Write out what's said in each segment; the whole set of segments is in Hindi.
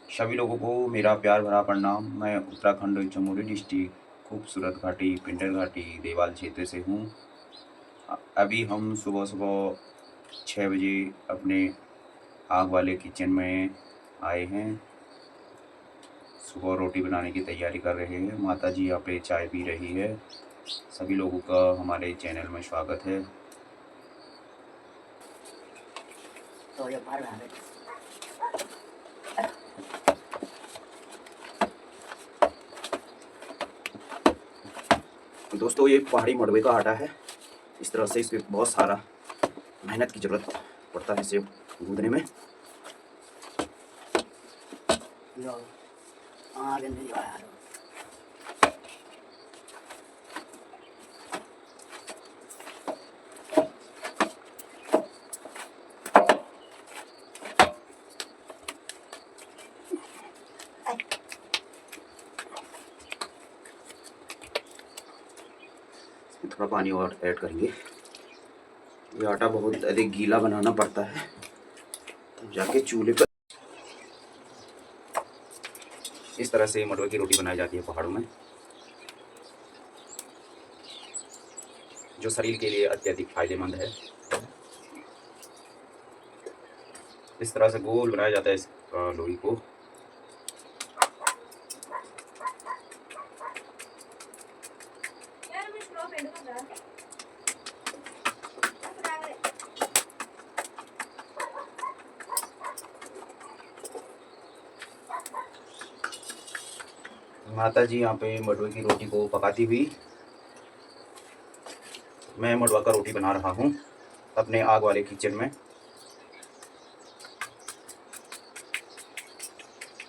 सभी लोगों को मेरा प्यार भरा प्रणाम। मैं उत्तराखंड चमोली डिस्ट्रिक्ट खूबसूरत घाटी पिंडर घाटी देवाल क्षेत्र से हूँ। अभी हम सुबह सुबह 6 बजे अपने आग वाले किचन में आए हैं। सुबह रोटी बनाने की तैयारी कर रहे हैं। माता जी यहाँ पे चाय पी रही है। सभी लोगों का हमारे चैनल में स्वागत है। दोस्तों, ये पहाड़ी मड़वे का आटा है। इस तरह से इसमें बहुत सारा मेहनत की ज़रूरत पड़ता है इसे गूंदने में। थोड़ा पानी और ऐड करेंगे। ये आटा बहुत अधिक गीला बनाना पड़ता है तब जाके चूल्हे पर इस तरह से मड़वे की रोटी बनाई जाती है पहाड़ों में, जो शरीर के लिए अत्यधिक फायदेमंद है। इस तरह से गोल बनाया जाता है इस लोई को। माता जी यहाँ पे मड़वे की रोटी को पकाती हुई, मैं मड़वा का रोटी बना रहा हूँ अपने आग वाले किचन में।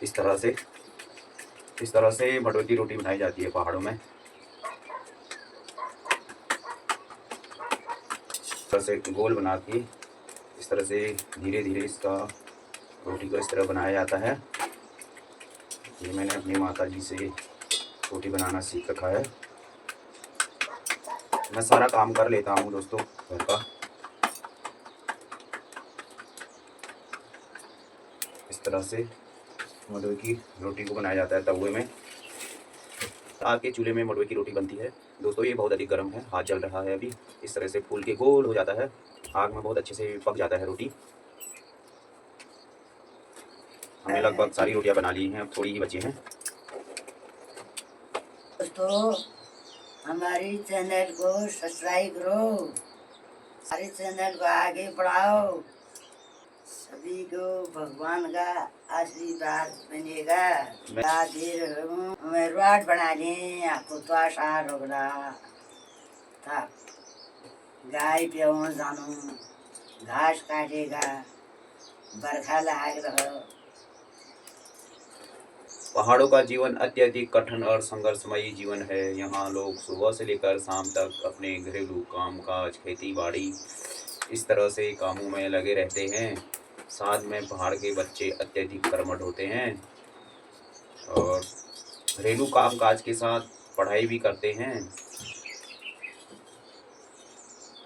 इस तरह से मड़वे की रोटी बनाई जाती है पहाड़ों में। इस तरह से गोल बना के इस तरह से धीरे धीरे इसका रोटी को इस तरह बनाया जाता है। ये मैंने अपनी माता जी से रोटी बनाना सीख रखा है। मैं सारा काम कर लेता हूँ दोस्तों घर का। इस तरह से मड़वे की रोटी को बनाया जाता है तवे में। आग के चूल्हे में मड़वे की रोटी बनती है दोस्तों। ये बहुत अधिक गर्म है, हाथ जल रहा है अभी। इस तरह से फूल के गोल हो जाता है, आग में बहुत अच्छे से पक जाता है रोटी। हमने लगभग सारी रोटियां बना ली हैं, अब थोड़ी ही बची हैं। दोस्तों, हमारी चैनल को सब्सक्राइब करो, हमारे चैनल को आगे बढ़ाओ। सभी को भगवान का आशीर्वाद बनेगा। मैं रोड बना लें, आपको तो आशा रोक रहा था। गाय प्याऊँ जानू, घास काटेगा, बरखा लाग रहा। पहाड़ों का जीवन अत्यधिक कठिन और संघर्षमयी जीवन है। यहाँ लोग सुबह से लेकर शाम तक अपने घरेलू कामकाज, खेती बाड़ी इस तरह से कामों में लगे रहते हैं। साथ में पहाड़ के बच्चे अत्यधिक कर्मठ होते हैं और घरेलू कामकाज के साथ पढ़ाई भी करते हैं।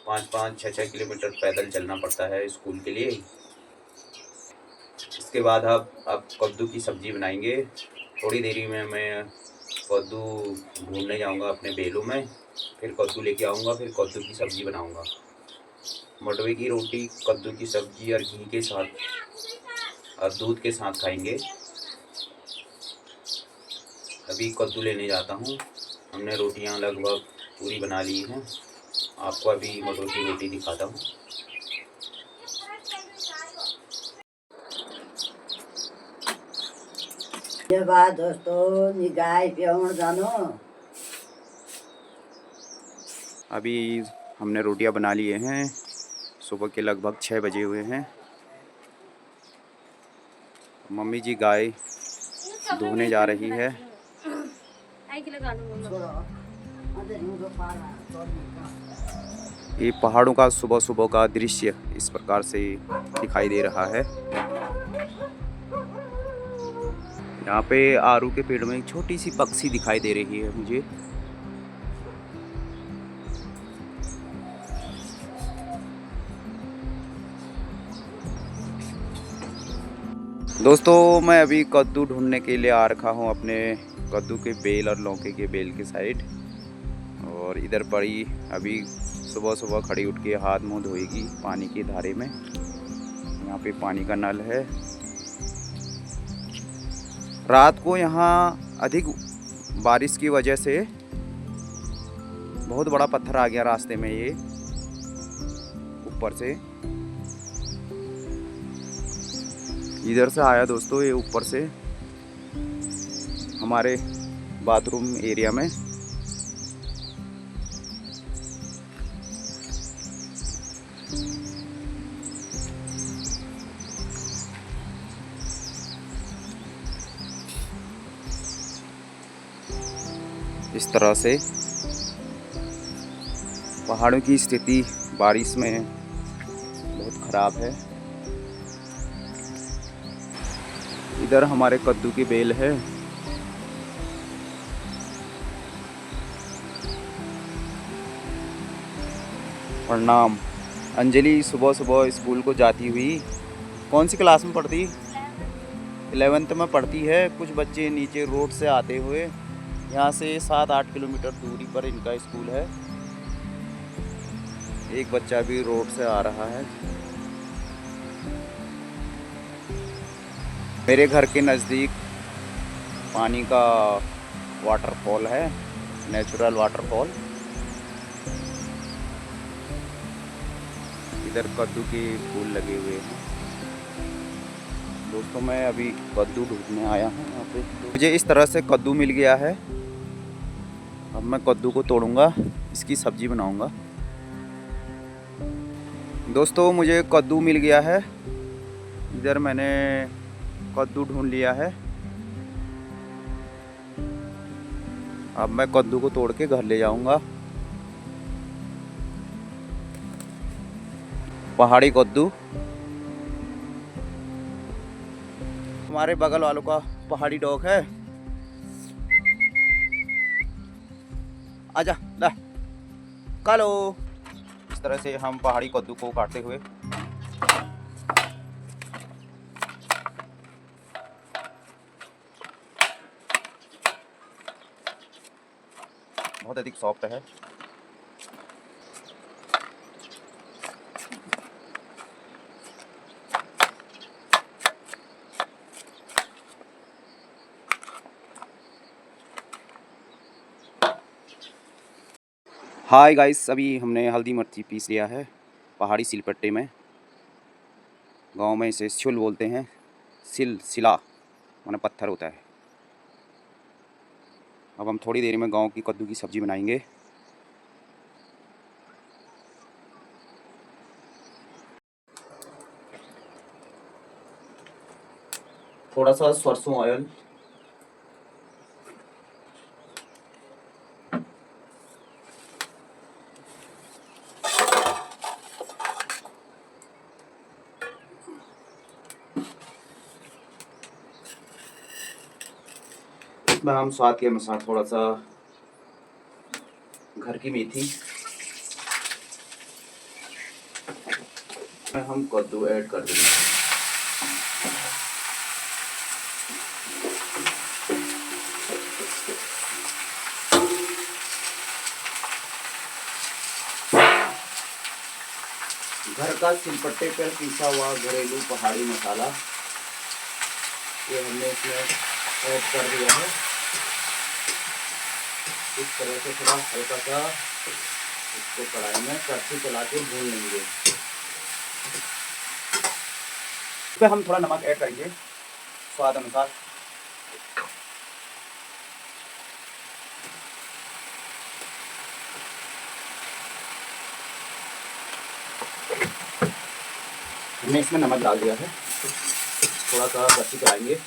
5-5, 6-6 किलोमीटर पैदल चलना पड़ता है स्कूल के लिए। इसके बाद अब कद्दू की सब्ज़ी बनाएंगे। थोड़ी देरी में मैं कद्दू ढूंढने जाऊंगा अपने बेलों में, फिर कद्दू लेके आऊँगा, फिर कद्दू की सब्ज़ी बनाऊंगा। मड़वे की रोटी कद्दू की सब्ज़ी और घी के साथ और दूध के साथ खाएंगे। अभी कद्दू लेने जाता हूँ। हमने रोटियाँ लगभग पूरी बना ली हैं। आपको अभी मड़वे की रोटी दिखाता हूँ। ये बात दोस्तों, गाय प्याऊँ जानो। अभी हमने रोटियां बना लिए हैं। सुबह के लगभग 6 बजे हुए हैं। मम्मी जी गाय धोने जा रही है। ये पहाड़ों का सुबह सुबह का दृश्य इस प्रकार से दिखाई दे रहा है। यहाँ पे आरू के पेड़ में एक छोटी सी पक्षी दिखाई दे रही है मुझे। दोस्तों मैं अभी कद्दू ढूंढने के लिए आ रखा हूँ अपने कद्दू के बेल और लौकी के बेल के साइड। और इधर पड़ी अभी सुबह सुबह खड़ी उठ के हाथ मुंह धोएगी पानी की धारे में। यहाँ पे पानी का नल है। रात को यहाँ अधिक बारिश की वजह से बहुत बड़ा पत्थर आ गया रास्ते में, ये ऊपर से इधर से आया दोस्तों, ये ऊपर से हमारे बाथरूम एरिया में। इस तरह से पहाड़ों की स्थिति बारिश में बहुत ख़राब है। इधर हमारे कद्दू की बेल है। प्रणाम। अंजलि सुबह सुबह स्कूल को जाती हुई, कौन सी क्लास में पढ़ती? 11th में पढ़ती है। कुछ बच्चे नीचे रोड से आते हुए, यहाँ से 7-8 किलोमीटर दूरी पर इनका स्कूल है। एक बच्चा भी रोड से आ रहा है। मेरे घर के नज़दीक पानी का वाटरफॉल है, नेचुरल वाटरफॉल। इधर कद्दू के फूल लगे हुए हैं। दोस्तों मैं अभी कद्दू ढूंढने आया हूँ यहाँ पे। मुझे इस तरह से कद्दू मिल गया है। अब मैं कद्दू को तोड़ूंगा, इसकी सब्जी बनाऊंगा। दोस्तों मुझे कद्दू मिल गया है। इधर मैंने कद्दू ढूंढ लिया है। अब मैं कद्दू को तोड़ के घर ले जाऊंगा। पहाड़ी कद्दू हमारे बगल वालों का पहाड़ी डॉग है। आजा ला कालो। इस तरह से हम पहाड़ी कद्दू को काटते हुए बहुत अधिक सॉफ्ट है। हाय गाइस, अभी हमने हल्दी मिर्ची पीस लिया है पहाड़ी सिलपट्टे में। गांव में इसे सिल बोलते हैं। सिला माने पत्थर होता है। अब हम थोड़ी देर में गांव की कद्दू की सब्ज़ी बनाएंगे। थोड़ा सा सरसों ऑयल, इसमें हम स्वाद के अनुसार थोड़ा सा घर की मेथी, में हम कद्दू ऐड कर देंगे। घर का सिलपट्टे पर पीसा हुआ घरेलू पहाड़ी मसाला ये हमने इसमें ऐड कर दिया है। इस तरह से थोड़ा हल्का सा इसको कढ़ाई में कड़छी चला के भून लेंगे। इस पर हम थोड़ा नमक ऐड करेंगे स्वाद अनुसार। हमने इसमें नमक डाल दिया है। थोड़ा सा कड़छी चलाएंगे।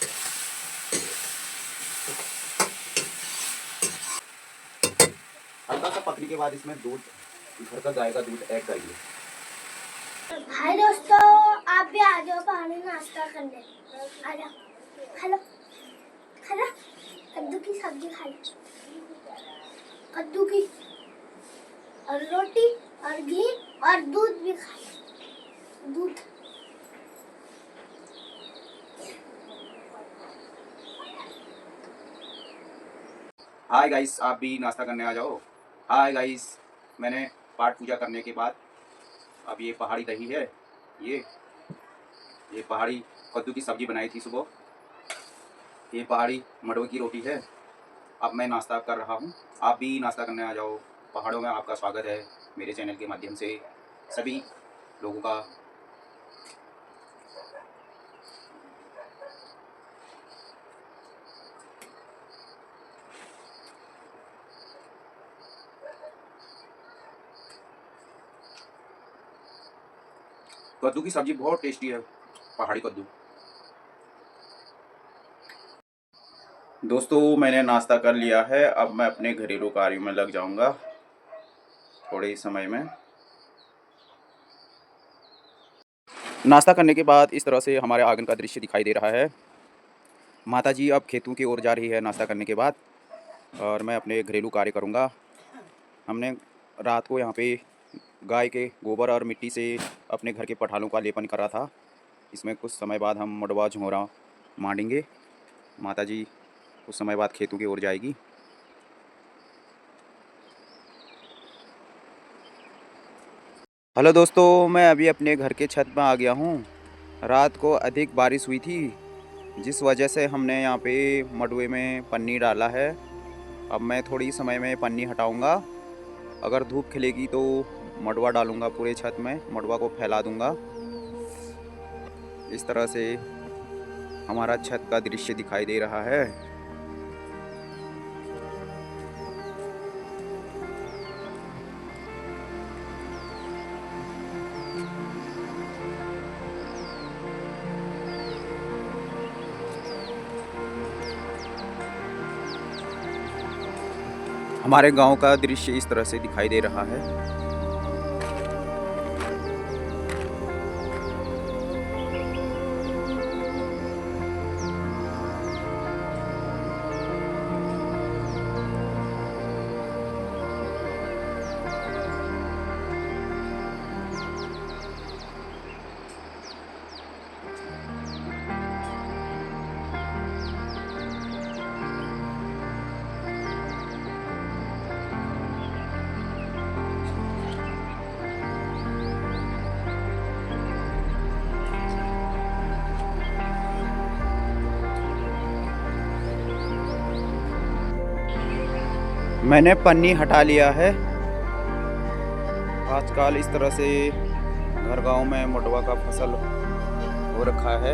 हल्का सा पकने के बाद इसमें दूध, घर का गाय का दूध ऐड करेंगे। हाय दोस्तों, आप भी आ जाओ पहाड़ी नाश्ता करने। आ जाओ, खा लो खा लो, कद्दू की सब्जी खा लो, कद्दू की और रोटी और घी और दूध भी खा लो। दूध हाय गाइस, आप भी नाश्ता करने आ जाओ। हाय गाइस, मैंने पाठ पूजा करने के बाद अब ये पहाड़ी दही है, ये ये पहाड़ी कद्दू की सब्ज़ी बनाई थी सुबह, ये पहाड़ी मडवे की रोटी है। अब मैं नाश्ता कर रहा हूँ, आप भी नाश्ता करने आ जाओ। पहाड़ों में आपका स्वागत है मेरे चैनल के माध्यम से सभी लोगों का। कद्दू की सब्ज़ी बहुत टेस्टी है, पहाड़ी कद्दू। दोस्तों, मैंने नाश्ता कर लिया है, अब मैं अपने घरेलू कार्यों में लग जाऊंगा थोड़े ही समय में। नाश्ता करने के बाद इस तरह से हमारे आंगन का दृश्य दिखाई दे रहा है। माताजी अब खेतों की ओर जा रही है नाश्ता करने के बाद, और मैं अपने घरेलू कार्य करूंगा। हमने रात को यहाँ पे गाय के गोबर और मिट्टी से अपने घर के पठालों का लेपन करा था। इसमें कुछ समय बाद हम मडवा झोरा मांडेंगे। माताजी कुछ समय बाद खेतों की ओर जाएगी। हेलो दोस्तों, मैं अभी अपने घर के छत में आ गया हूँ। रात को अधिक बारिश हुई थी, जिस वजह से हमने यहाँ पे मडवे में पन्नी डाला है। अब मैं थोड़ी समय में पन्नी हटाऊँगा। अगर धूप खिलेगी तो मडवा डालूँगा पूरे छत में, मडवा को फैला दूँगा। इस तरह से हमारा छत का दृश्य दिखाई दे रहा है। हमारे गांव का दृश्य इस तरह से दिखाई दे रहा है। मैंने पन्नी हटा लिया है। आजकल इस तरह से घर गांव में मडवा का फसल हो रखा है।